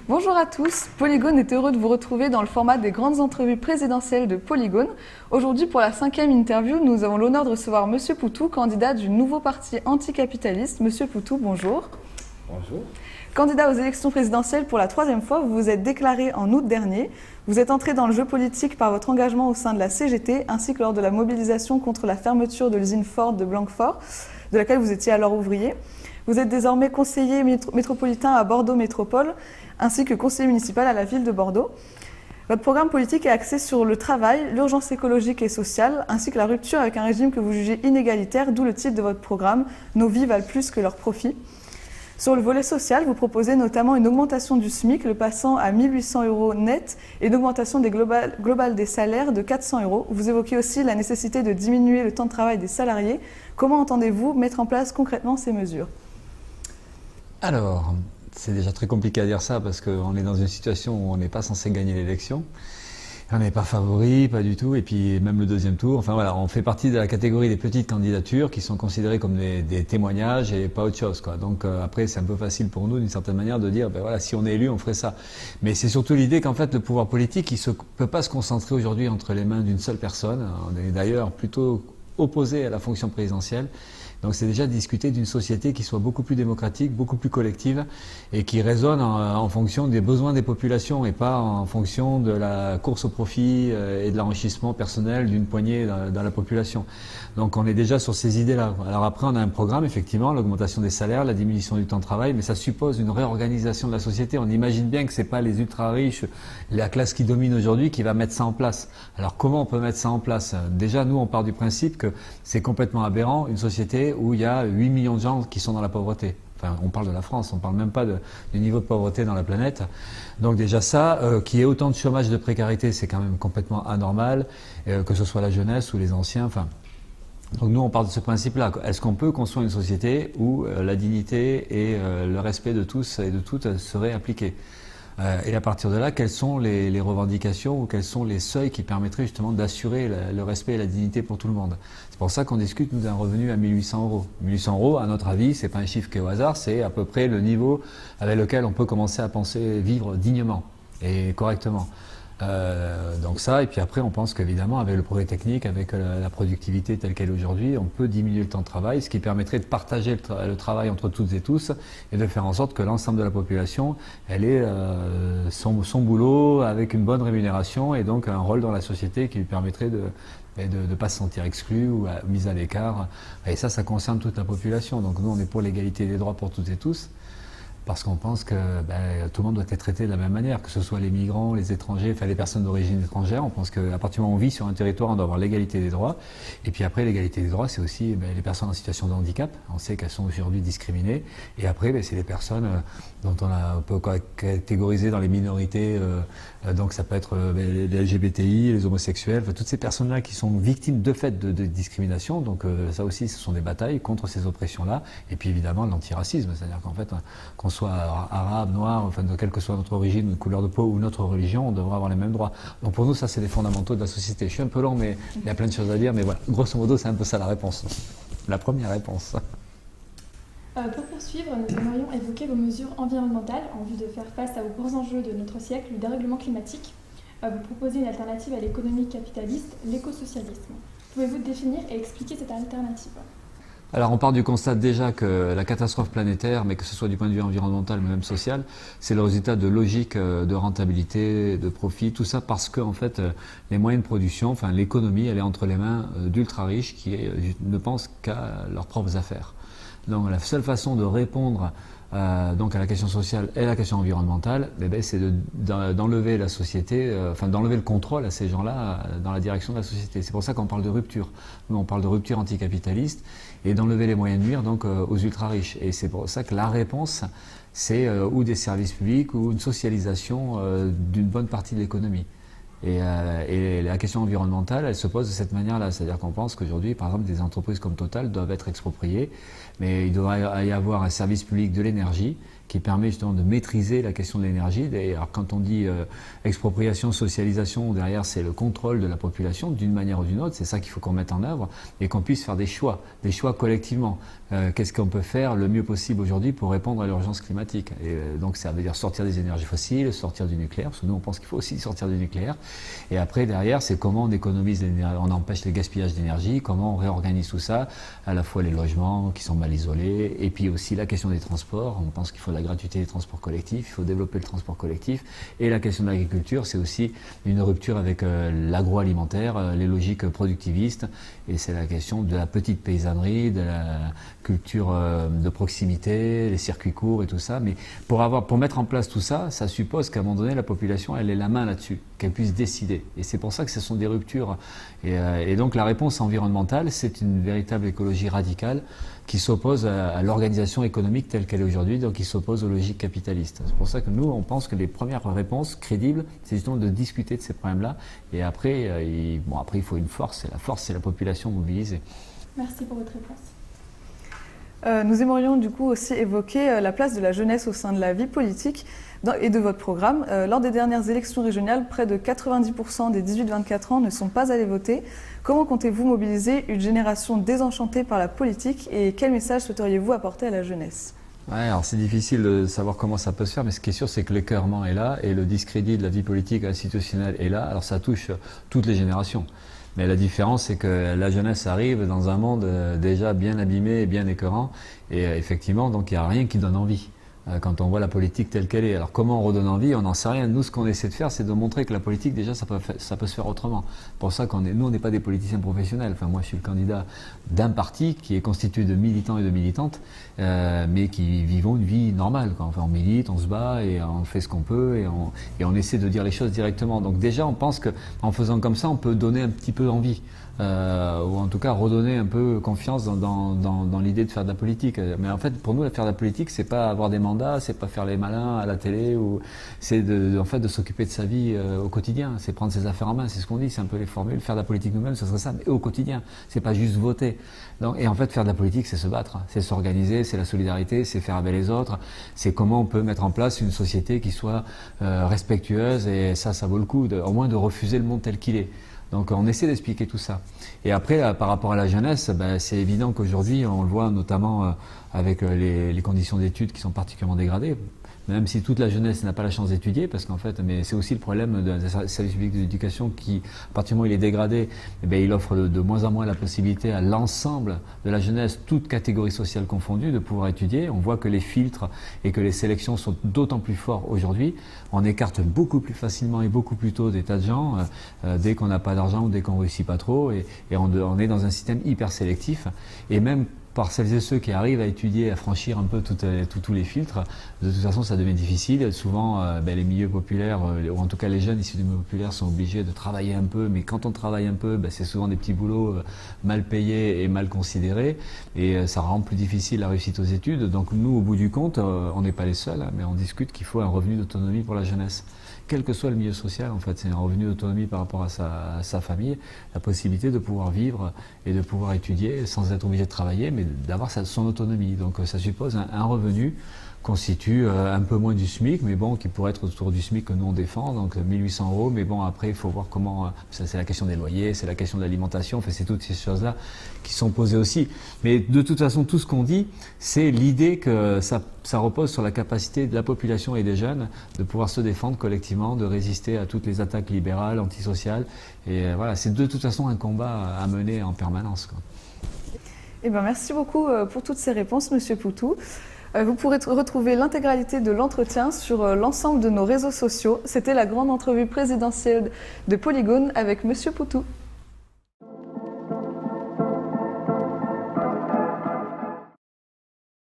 Bonjour à tous, Polygone est heureux de vous retrouver dans le format des grandes entrevues présidentielles de Polygone. Aujourd'hui, pour la 5e interview, nous avons l'honneur de recevoir Monsieur Poutou, candidat du nouveau parti anticapitaliste. Monsieur Poutou, bonjour. Bonjour. Candidat aux élections présidentielles pour la 3e fois, vous vous êtes déclaré en août dernier. Vous êtes entré dans le jeu politique par votre engagement au sein de la CGT, ainsi que lors de la mobilisation contre la fermeture de l'usine Ford de Blanquefort, de laquelle vous étiez alors ouvrier. Vous êtes désormais conseiller métropolitain à Bordeaux Métropole, ainsi que conseiller municipal à la ville de Bordeaux. Votre programme politique est axé sur le travail, l'urgence écologique et sociale, ainsi que la rupture avec un régime que vous jugez inégalitaire, d'où le titre de votre programme « Nos vies valent plus que leurs profits ». Sur le volet social, vous proposez notamment une augmentation du SMIC, le passant à 1 800 € net, et une augmentation globale des salaires de 400 €. Vous évoquez aussi la nécessité de diminuer le temps de travail des salariés. Comment entendez-vous mettre en place concrètement ces mesures ? Alors, c'est déjà très compliqué à dire ça parce qu'on est dans une situation où on n'est pas censé gagner l'élection. On n'est pas favori, pas du tout, et puis même le deuxième tour. Enfin voilà, on fait partie de la catégorie des petites candidatures qui sont considérées comme des témoignages et pas autre chose, quoi. Donc après, c'est un peu facile pour nous d'une certaine manière de dire, ben voilà, si on est élu, on ferait ça. Mais c'est surtout l'idée qu'en fait, le pouvoir politique, il ne peut pas se concentrer aujourd'hui entre les mains d'une seule personne. On est d'ailleurs plutôt opposé à la fonction présidentielle. Donc c'est déjà discuter d'une société qui soit beaucoup plus démocratique, beaucoup plus collective et qui raisonne en fonction des besoins des populations et pas en fonction de la course au profit et de l'enrichissement personnel d'une poignée dans la population. Donc on est déjà sur ces idées-là. Alors après on a un programme, effectivement, l'augmentation des salaires, la diminution du temps de travail, mais ça suppose une réorganisation de la société. On imagine bien que c'est pas les ultra-riches, la classe qui domine aujourd'hui qui va mettre ça en place. Alors comment on peut mettre ça en place ? Déjà nous on part du principe que c'est complètement aberrant, une société où il y a 8 millions de gens qui sont dans la pauvreté. Enfin, on parle de la France, on ne parle même pas du niveau de pauvreté dans la planète. Donc déjà ça, qu'il y ait autant de chômage, de précarité, c'est quand même complètement anormal, que ce soit la jeunesse ou les anciens. Enfin, donc nous, on part de ce principe-là. Est-ce qu'on peut construire une société où la dignité et le respect de tous et de toutes seraient appliqués ? Et à partir de là, quelles sont les revendications ou quels sont les seuils qui permettraient justement d'assurer le respect et la dignité pour tout le monde. C'est pour ça qu'on discute, nous, d'un revenu à 1 800 €. 1 800 €, à notre avis, c'est pas un chiffre qui est au hasard, c'est à peu près le niveau avec lequel on peut commencer à penser vivre dignement et correctement. Donc ça, et puis après on pense qu'évidemment avec le progrès technique, avec la productivité telle qu'elle est aujourd'hui, on peut diminuer le temps de travail, ce qui permettrait de partager le travail entre toutes et tous et de faire en sorte que l'ensemble de la population elle ait son boulot avec une bonne rémunération et donc un rôle dans la société qui lui permettrait de ne pas se sentir exclu ou mis à l'écart. Et ça concerne toute la population. Donc nous on est pour l'égalité des droits pour toutes et tous. Parce qu'on pense que tout le monde doit être traité de la même manière, que ce soit les migrants, les étrangers, enfin les personnes d'origine étrangère. On pense qu'à partir du moment où on vit sur un territoire, on doit avoir l'égalité des droits. Et puis après, l'égalité des droits, c'est aussi les personnes en situation de handicap. On sait qu'elles sont aujourd'hui discriminées. Et après, c'est les personnes dont on peut catégoriser dans les minorités. Donc ça peut être les LGBTI, les homosexuels, enfin, toutes ces personnes-là qui sont victimes de fait de discrimination. Donc ça aussi, ce sont des batailles contre ces oppressions-là. Et puis évidemment, l'antiracisme, c'est-à-dire qu'en fait, qu'on soit arabe, noir, enfin de quelle que soit notre origine, notre couleur de peau ou notre religion, on devrait avoir les mêmes droits. Donc pour nous, ça c'est les fondamentaux de la société. Je suis un peu long, mais il y a plein de choses à dire, mais voilà, grosso modo, c'est un peu ça la réponse. La première réponse. Pour poursuivre, nous aimerions évoquer vos mesures environnementales en vue de faire face aux grands enjeux de notre siècle, le dérèglement climatique. Vous proposez une alternative à l'économie capitaliste, l'écosocialisme. Pouvez-vous définir et expliquer cette alternative ? Alors on part du constat déjà que la catastrophe planétaire, mais que ce soit du point de vue environnemental mais même social, c'est le résultat de logiques de rentabilité, de profit, tout ça parce que en fait les moyens de production, enfin l'économie, elle est entre les mains d'ultra riches qui ne pensent qu'à leurs propres affaires. Donc la seule façon de répondre donc à la question sociale et à la question environnementale, c'est d'enlever la société, d'enlever le contrôle à ces gens-là dans la direction de la société. C'est pour ça qu'on parle de rupture. Nous, on parle de rupture anticapitaliste et d'enlever les moyens de nuire donc aux ultra-riches. Et c'est pour ça que la réponse, c'est ou des services publics ou une socialisation d'une bonne partie de l'économie. Et la question environnementale, elle se pose de cette manière-là. C'est-à-dire qu'on pense qu'aujourd'hui, par exemple, des entreprises comme Total doivent être expropriées, mais il devrait y avoir un service public de l'énergie qui permet justement de maîtriser la question de l'énergie. Alors quand on dit expropriation, socialisation, derrière c'est le contrôle de la population d'une manière ou d'une autre, c'est ça qu'il faut qu'on mette en œuvre et qu'on puisse faire des choix collectivement. Qu'est-ce qu'on peut faire le mieux possible aujourd'hui pour répondre à l'urgence climatique? Et donc ça veut dire sortir des énergies fossiles, sortir du nucléaire, parce que nous on pense qu'il faut aussi sortir du nucléaire. Et après derrière c'est comment on économise l'énergie, on empêche le gaspillage d'énergie, comment on réorganise tout ça, à la fois les logements qui sont mal isolés, et puis aussi la question des transports. On pense qu'il faut de la gratuité des transports collectifs, il faut développer le transport collectif. Et la question de l'agriculture, c'est aussi une rupture avec l'agroalimentaire, les logiques productivistes, et c'est la question de la petite paysannerie, de la culture de proximité, les circuits courts et tout ça. Mais pour mettre en place tout ça, ça suppose qu'à un moment donné, la population, elle ait la main là-dessus, qu'elle puisse décider. Et c'est pour ça que ce sont des ruptures. Et donc la réponse environnementale, c'est une véritable écologie radicale qui s'oppose à l'organisation économique telle qu'elle est aujourd'hui, donc qui s'oppose aux logiques capitalistes. C'est pour ça que nous, on pense que les premières réponses crédibles, c'est justement de discuter de ces problèmes-là. Et après, il faut une force. Et la force, c'est la population mobilisée. Merci pour votre réponse. Nous aimerions du coup aussi évoquer la place de la jeunesse au sein de la vie politique et de votre programme. Lors des dernières élections régionales, près de 90% des 18-24 ans ne sont pas allés voter. Comment comptez-vous mobiliser une génération désenchantée par la politique et quel message souhaiteriez-vous apporter à la jeunesse ? Ouais, alors c'est difficile de savoir comment ça peut se faire, mais ce qui est sûr, c'est que l'écœurement est là et le discrédit de la vie politique institutionnelle est là. Alors ça touche toutes les générations. Mais la différence, c'est que la jeunesse arrive dans un monde déjà bien abîmé et bien écœurant. Et effectivement, donc il n'y a rien qui donne envie quand on voit la politique telle qu'elle est. Alors comment on redonne envie? On n'en sait rien. Nous, ce qu'on essaie de faire, c'est de montrer que la politique, déjà, ça peut se faire autrement. Pour ça, nous, on n'est pas des politiciens professionnels. Enfin, moi, je suis le candidat d'un parti qui est constitué de militants et de militantes, mais qui vivons une vie normale, quoi. Enfin, on milite, on se bat et on fait ce qu'on peut et on essaie de dire les choses directement. Donc déjà, on pense qu'en faisant comme ça, on peut donner un petit peu envie. Ou en tout cas redonner un peu confiance dans l'idée de faire de la politique. Mais en fait, pour nous, faire de la politique, c'est pas avoir des mandats, c'est pas faire les malins à la télé, ou c'est en fait de s'occuper de sa vie au quotidien. C'est prendre ses affaires en main, c'est ce qu'on dit, c'est un peu les formules. Faire de la politique nous-mêmes, ce serait ça, mais au quotidien. C'est pas juste voter. Donc, et en fait, faire de la politique, c'est se battre, c'est s'organiser, c'est la solidarité, c'est faire avec les autres, c'est comment on peut mettre en place une société qui soit respectueuse, et ça vaut le coup, au moins de refuser le monde tel qu'il est. Donc on essaie d'expliquer tout ça. Et après, par rapport à la jeunesse, c'est évident qu'aujourd'hui, on le voit notamment avec les conditions d'études qui sont particulièrement dégradées. Même si toute la jeunesse n'a pas la chance d'étudier, parce qu'en fait, mais c'est aussi le problème d'un service public de l'éducation qui, à partir du moment où il est dégradé, il offre de moins en moins la possibilité à l'ensemble de la jeunesse, toute catégorie sociale confondue, de pouvoir étudier. On voit que les filtres et que les sélections sont d'autant plus forts aujourd'hui. On écarte beaucoup plus facilement et beaucoup plus tôt des tas de gens dès qu'on n'a pas d'argent ou dès qu'on ne réussit pas trop. Et on est dans un système hyper sélectif. Et même par celles et ceux qui arrivent à étudier, à franchir un peu tous les filtres, de toute façon ça devient difficile. Souvent les milieux populaires, ou en tout cas les jeunes issus des milieux populaires sont obligés de travailler un peu, mais quand on travaille un peu, c'est souvent des petits boulots mal payés et mal considérés, et ça rend plus difficile la réussite aux études. Donc nous, au bout du compte, on n'est pas les seuls, mais on discute qu'il faut un revenu d'autonomie pour la jeunesse. Quel que soit le milieu social, en fait, c'est un revenu d'autonomie par rapport à sa famille, la possibilité de pouvoir vivre et de pouvoir étudier sans être obligé de travailler, mais d'avoir son autonomie. Donc ça suppose un revenu constitue un peu moins du SMIC, mais bon, qui pourrait être autour du SMIC que nous on défend, donc 1 800 €, mais bon, après il faut voir comment, c'est la question des loyers, c'est la question de l'alimentation, enfin, c'est toutes ces choses-là qui sont posées aussi. Mais de toute façon, tout ce qu'on dit, c'est l'idée que ça repose sur la capacité de la population et des jeunes de pouvoir se défendre collectivement, de résister à toutes les attaques libérales, antisociales, et voilà, c'est de toute façon un combat à mener en permanence, quoi. Eh bien, merci beaucoup pour toutes ces réponses, Monsieur Poutou. Vous pourrez retrouver l'intégralité de l'entretien sur l'ensemble de nos réseaux sociaux. C'était la grande entrevue présidentielle de Polygone avec Monsieur Poutou.